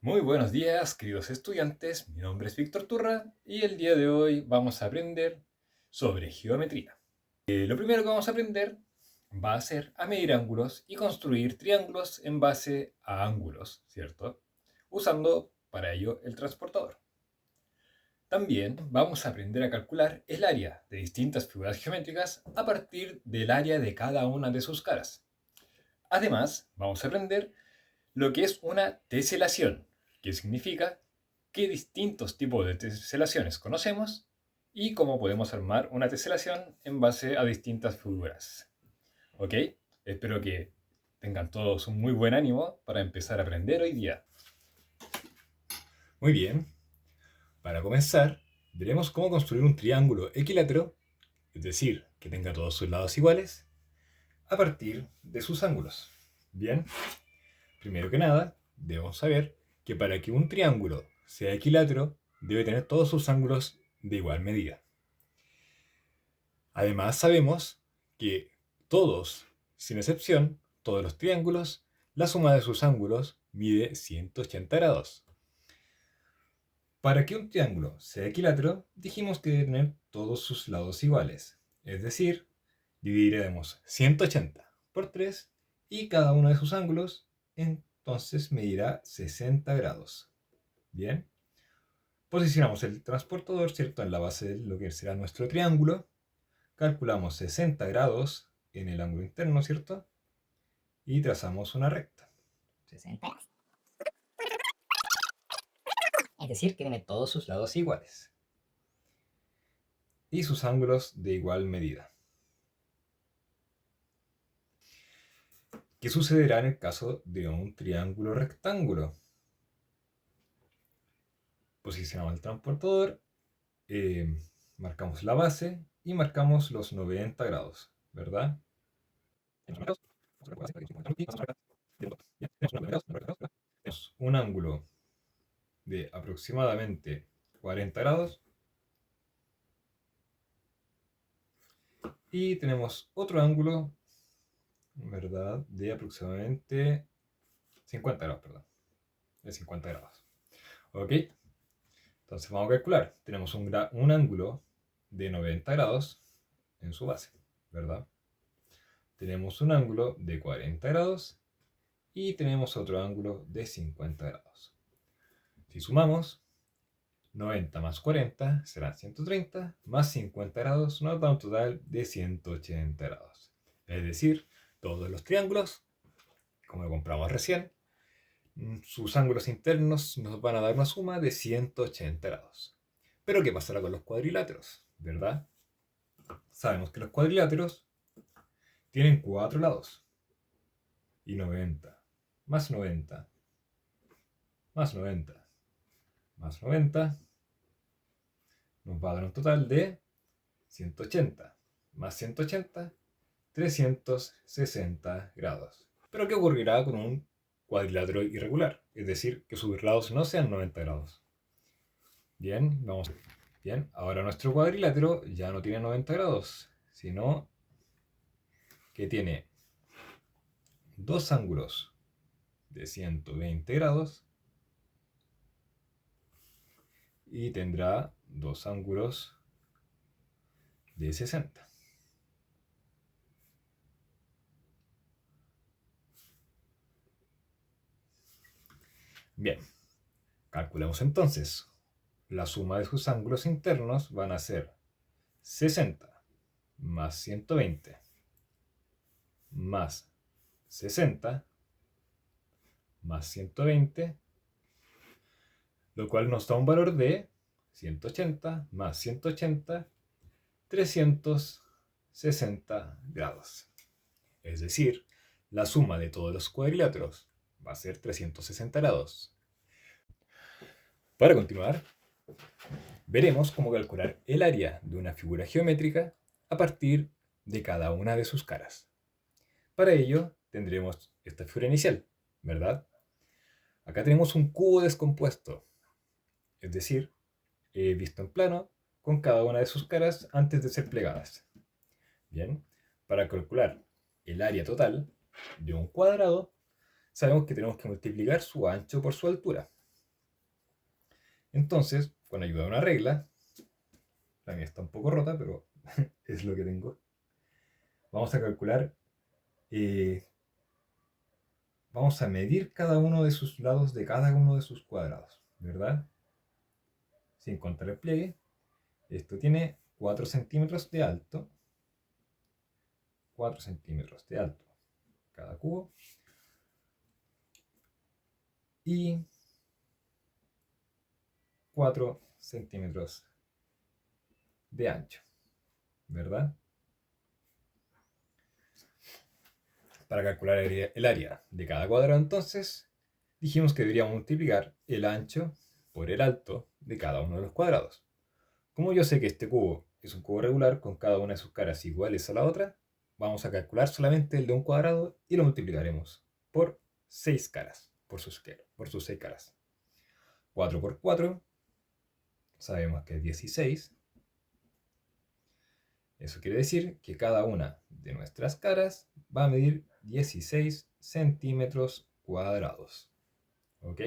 Muy buenos días, queridos estudiantes. Mi nombre es Víctor Turra y el día de hoy vamos a aprender sobre geometría. Lo primero que vamos a aprender va a ser a medir ángulos y construir triángulos en base a ángulos, ¿cierto? Usando para ello el transportador. También vamos a aprender a calcular el área de distintas figuras geométricas a partir del área de cada una de sus caras. Además, vamos a aprender lo que es una teselación, que significa qué distintos tipos de teselaciones conocemos y cómo podemos armar una teselación en base a distintas figuras. ¿Ok? Espero que tengan todos un muy buen ánimo para empezar a aprender hoy día. Muy bien. Para comenzar, veremos cómo construir un triángulo equilátero, es decir, que tenga todos sus lados iguales, a partir de sus ángulos. Bien. Primero que nada, debemos saber que para que un triángulo sea equilátero, debe tener todos sus ángulos de igual medida. Además, sabemos que todos, sin excepción, todos los triángulos, la suma de sus ángulos mide 180 grados. Para que un triángulo sea equilátero, dijimos que debe tener todos sus lados iguales. Es decir, dividiremos 180 por 3 y cada uno de sus ángulos entonces medirá 60 grados. Bien. Posicionamos el transportador, ¿cierto?, en la base de lo que será nuestro triángulo. Calculamos 60 grados en el ángulo interno, ¿cierto? Y trazamos una recta. 60 grados. Es decir, que tiene todos sus lados iguales. Y sus ángulos de igual medida. ¿Qué sucederá en el caso de un triángulo rectángulo? Posicionamos el transportador, marcamos la base y marcamos los 90 grados, ¿verdad? Tenemos un ángulo de aproximadamente 40 grados y tenemos otro ángulo, ¿verdad?, de aproximadamente 50 grados, perdón, de 50 grados. ¿Ok? Entonces vamos a calcular. Tenemos un ángulo de 90 grados en su base, ¿verdad? Tenemos un ángulo de 40 grados y tenemos otro ángulo de 50 grados. Si sumamos, 90 más 40 serán 130, más 50 grados nos da un total de 180 grados. Es decir, todos los triángulos, como lo compramos recién, sus ángulos internos nos van a dar una suma de 180 grados. Pero ¿qué pasará con los cuadriláteros? ¿Verdad? Sabemos que los cuadriláteros tienen 4 lados. Y 90, más 90, más 90, más 90, nos va a dar un total de 180, más 180, 360 grados. Pero ¿qué ocurrirá con un cuadrilátero irregular? Es decir, que sus lados no sean 90 grados. Bien, vamos. Bien, ahora nuestro cuadrilátero ya no tiene 90 grados, sino que tiene dos ángulos de 120 grados y tendrá dos ángulos de 60. Bien, calculamos entonces. La suma de sus ángulos internos van a ser 60 más 120 más 60 más 120, lo cual nos da un valor de 180 más 180, 360 grados. Es decir, la suma de todos los cuadriláteros va a ser 360 grados. Para continuar, veremos cómo calcular el área de una figura geométrica a partir de cada una de sus caras. Para ello tendremos esta figura inicial, ¿verdad? Acá tenemos un cubo descompuesto, es decir, visto en plano, con cada una de sus caras antes de ser plegadas. Bien, para calcular el área total de un cuadrado, sabemos que tenemos que multiplicar su ancho por su altura. Entonces, con ayuda de una regla, la mía está un poco rota, pero es lo que tengo. Vamos a calcular, vamos a medir cada uno de sus lados de cada uno de sus cuadrados, ¿verdad? Sin contar el pliegue. Esto tiene 4 centímetros de alto. 4 centímetros de alto cada cubo. Y 4 centímetros de ancho, ¿verdad? Para calcular el área de cada cuadrado, entonces, dijimos que deberíamos multiplicar el ancho por el alto de cada uno de los cuadrados. Como yo sé que este cubo es un cubo regular con cada una de sus caras iguales a la otra, vamos a calcular solamente el de un cuadrado y lo multiplicaremos por 6 caras, por sus 6 caras. 4 por 4, sabemos que es 16. Eso quiere decir que cada una de nuestras caras va a medir 16 centímetros cuadrados. ¿Ok?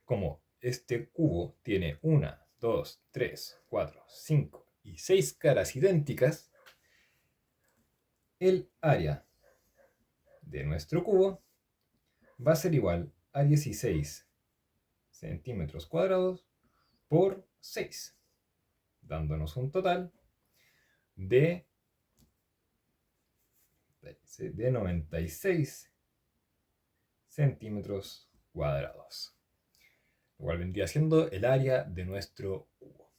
Como este cubo tiene 1, 2, 3, 4, 5 y 6 caras idénticas, el área de nuestro cubo va a ser igual a 16 centímetros cuadrados por 6, dándonos un total de 96 centímetros cuadrados, lo cual vendría siendo el área de nuestro cubo.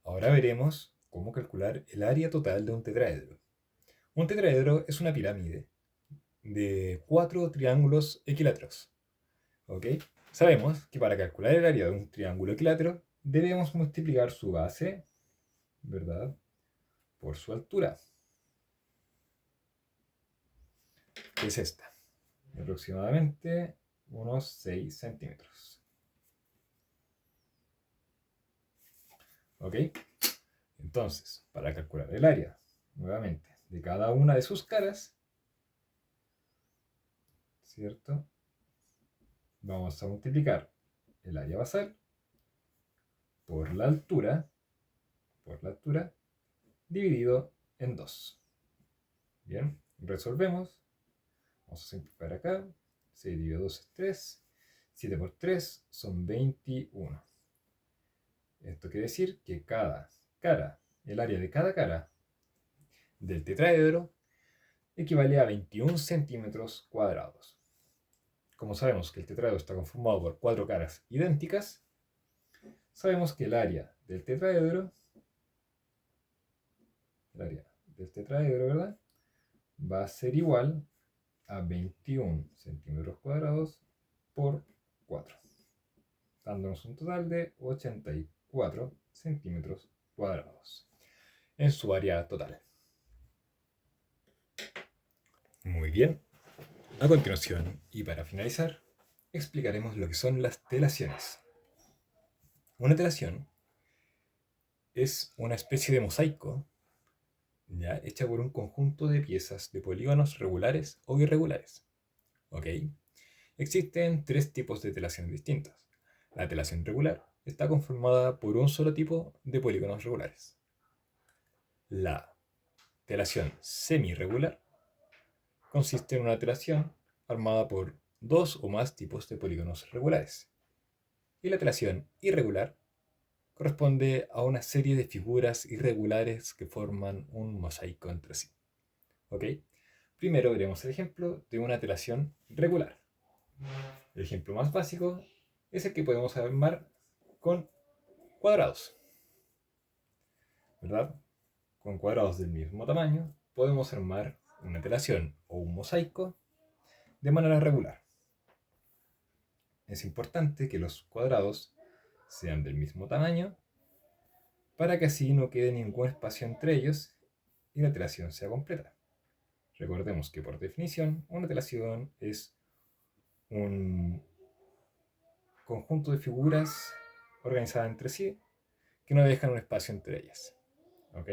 Ahora veremos cómo calcular el área total de un tetraedro. Un tetraedro es una pirámide de 4 triángulos equiláteros. ¿Ok? Sabemos que para calcular el área de un triángulo equilátero debemos multiplicar su base, ¿verdad?, por su altura, que es esta, aproximadamente unos 6 centímetros. ¿Ok? Entonces, para calcular el área, nuevamente, de cada una de sus caras, ¿cierto?, vamos a multiplicar el área basal por la altura, dividido en 2. Bien, resolvemos. Vamos a simplificar acá. 6 dividido 2 es 3. 7 por 3 son 21. Esto quiere decir que cada cara, el área de cada cara del tetraedro equivale a 21 centímetros cuadrados. Como sabemos que el tetraedro está conformado por 4 caras idénticas, sabemos que el área del tetraedro, ¿verdad?, va a ser igual a 21 centímetros cuadrados por 4, dándonos un total de 84 centímetros cuadrados en su área total. Muy bien. A continuación, y para finalizar, explicaremos lo que son las telaciones. Una telación es una especie de mosaico, ¿ya?, hecha por un conjunto de piezas de polígonos regulares o irregulares. ¿Ok? Existen 3 tipos de telaciones distintas. La telación regular está conformada por un solo tipo de polígonos regulares. La telación semirregular consiste en una telación armada por 2 o más tipos de polígonos regulares. Y la telación irregular corresponde a una serie de figuras irregulares que forman un mosaico entre sí. ¿Ok? Primero veremos el ejemplo de una telación regular. El ejemplo más básico es el que podemos armar con cuadrados, ¿verdad? Con cuadrados del mismo tamaño podemos armar una telación o un mosaico de manera regular. Es importante que los cuadrados sean del mismo tamaño para que así no quede ningún espacio entre ellos y la telación sea completa. Recordemos que por definición una telación es un conjunto de figuras organizadas entre sí que no dejan un espacio entre ellas. ¿Ok?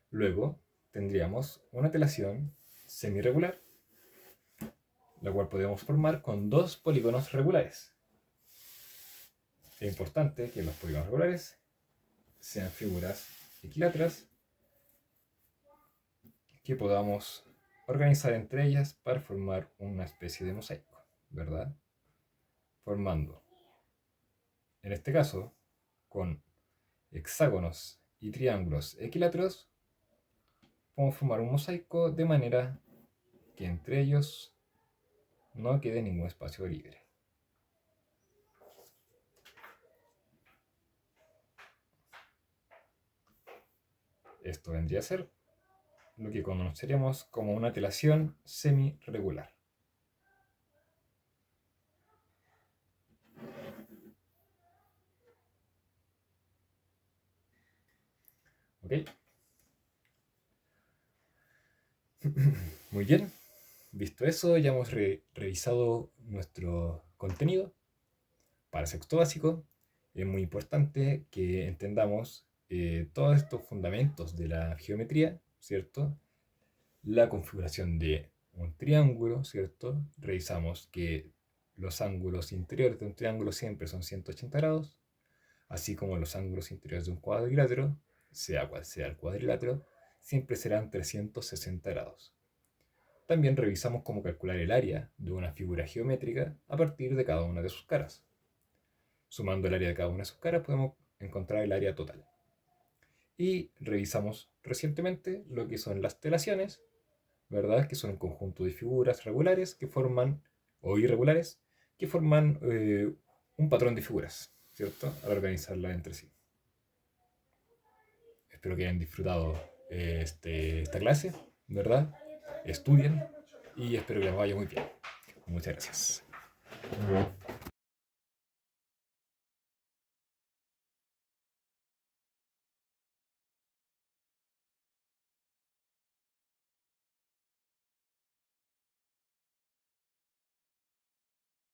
Luego tendríamos una telación semirregular, la cual podemos formar con dos polígonos regulares. Es importante que los polígonos regulares sean figuras equiláteras que podamos organizar entre ellas para formar una especie de mosaico, ¿verdad? Formando, en este caso, con hexágonos y triángulos equiláteros, podemos formar un mosaico de manera que entre ellos no quede ningún espacio libre. Esto vendría a ser lo que conoceríamos como una telación semi-regular. ¿Ok? Muy bien. Visto eso, ya hemos revisado nuestro contenido para sexto básico. Es muy importante que entendamos todos estos fundamentos de la geometría, ¿cierto? La configuración de un triángulo, ¿cierto? Revisamos que los ángulos interiores de un triángulo siempre son 180 grados, así como los ángulos interiores de un cuadrilátero, sea cual sea el cuadrilátero, siempre serán 360 grados. También revisamos cómo calcular el área de una figura geométrica a partir de cada una de sus caras. Sumando el área de cada una de sus caras podemos encontrar el área total. Y revisamos recientemente lo que son las telaciones, ¿verdad? Que son un conjunto de figuras regulares que forman, o irregulares, que forman un patrón de figuras, ¿cierto? Al organizarlas entre sí. Espero que hayan disfrutado esta clase, ¿verdad? Estudien y espero que les vaya muy bien. Muchas gracias.